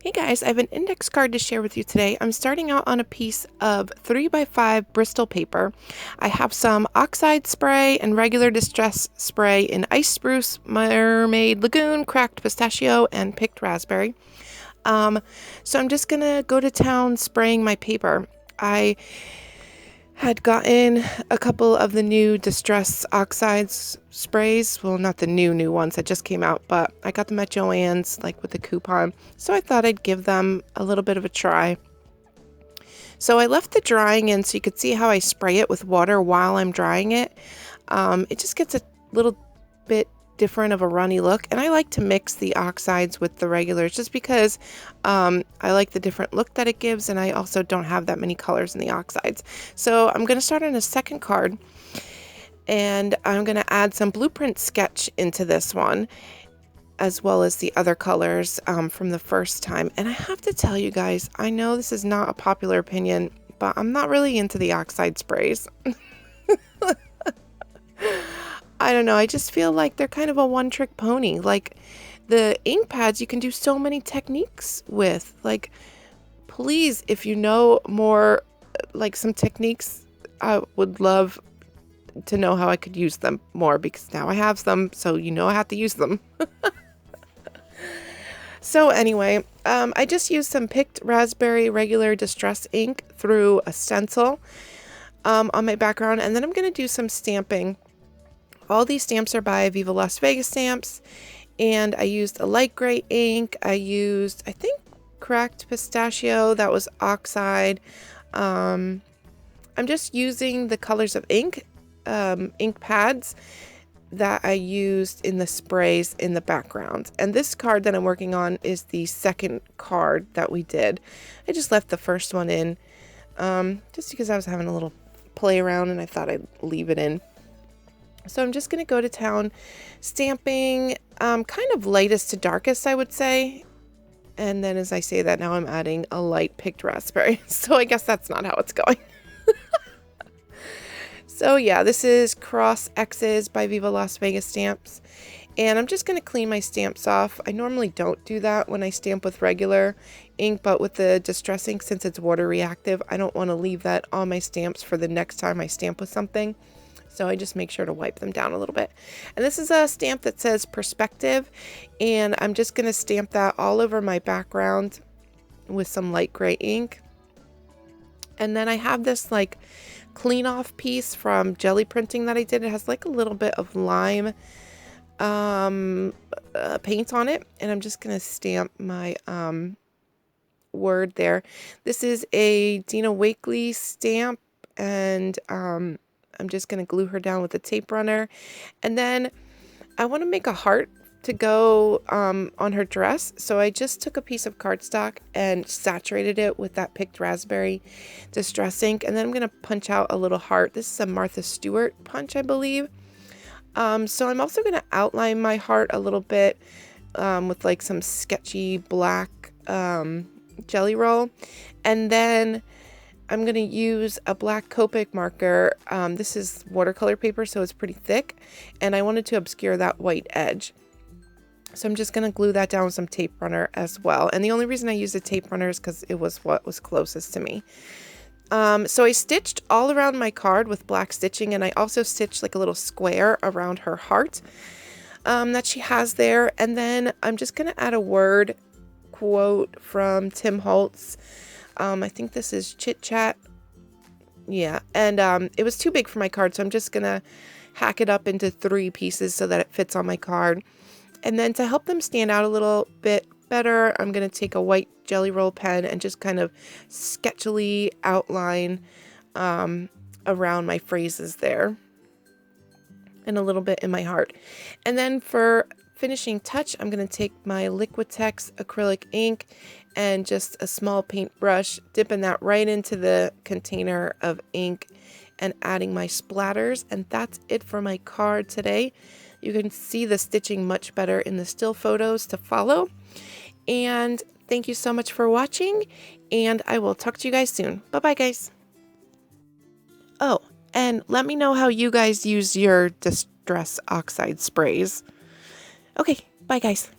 Hey guys, I have an index card to share with you today. I'm starting out on a piece of 3x5 Bristol paper. I have some Oxide spray and regular distress spray in Ice Spruce, Mermaid Lagoon, Cracked Pistachio, and Picked Raspberry. So I'm just going to go to town spraying my paper. I had gotten a couple of the new Distress Oxides sprays. Well, not the new ones that just came out, but I got them at Joann's, like with the coupon. So I thought I'd give them a little bit of a try. So I left the drying in so you could see how I spray it with water while I'm drying it. It just gets a little bit different of a runny look, and I like to mix the oxides with the regulars just because I like the different look that it gives, and I also don't have that many colors in the oxides. So I'm going to start on a second card, and I'm going to add some blueprint sketch into this one as well as the other colors from the first time. And I have to tell you guys, I know this is not a popular opinion, but I'm not really into the oxide sprays. I don't know, I just feel like they're kind of a one-trick pony. Like, the ink pads you can do so many techniques with. Like, please, if you know more, like some techniques, I would love to know how I could use them more, because now I have them, so you know I have to use them. So anyway, I just used some Picked Raspberry regular distress ink through a stencil on my background, and then I'm going to do some stamping. All these stamps are by Viva Las Vegas stamps, and I used a light gray ink. I used, I think, Cracked Pistachio. That was Oxide. I'm just using the colors of ink pads that I used in the sprays in the background. And this card that I'm working on is the second card that we did. I just left the first one in just because I was having a little play around and I thought I'd leave it in. So I'm just going to go to town stamping kind of lightest to darkest, I would say. And then as I say that, now I'm adding a light Picked Raspberry. So I guess that's not how it's going. So yeah, this is Cross X's by Viva Las Vegas stamps. And I'm just going to clean my stamps off. I normally don't do that when I stamp with regular ink, but with the distress ink, since it's water reactive, I don't want to leave that on my stamps for the next time I stamp with something. So I just make sure to wipe them down a little bit. And this is a stamp that says Perspective, and I'm just going to stamp that all over my background with some light gray ink. And then I have this like clean off piece from jelly printing that I did. It has like a little bit of lime paint on it, and I'm just going to stamp my word there. This is a Dina Wakley stamp, and I'm just going to glue her down with a tape runner. And then I want to make a heart to go on her dress. So I just took a piece of cardstock and saturated it with that Picked Raspberry distress ink. And then I'm going to punch out a little heart. This is a Martha Stewart punch, I believe. So I'm also going to outline my heart a little bit with like some sketchy black jelly roll. And then I'm going to use a black Copic marker. This is watercolor paper, so it's pretty thick, and I wanted to obscure that white edge. So I'm just going to glue that down with some tape runner as well. And the only reason I used a tape runner is because it was what was closest to me. So I stitched all around my card with black stitching, and I also stitched like a little square around her heart that she has there. And then I'm just going to add a word quote from Tim Holtz. I think this is Chit Chat. Yeah, and it was too big for my card, so I'm just going to hack it up into 3 pieces so that it fits on my card. And then to help them stand out a little bit better, I'm going to take a white Jelly Roll pen and just kind of sketchily outline around my phrases there, and a little bit in my heart. And then for finishing touch, I'm going to take my Liquitex acrylic ink and just a small paintbrush, dipping that right into the container of ink and adding my splatters. And that's it for my card today. You can see the stitching much better in the still photos to follow. And thank you so much for watching, and I will talk to you guys soon. Bye-bye, guys. Oh, and let me know how you guys use your Distress Oxide sprays. Okay, bye, guys.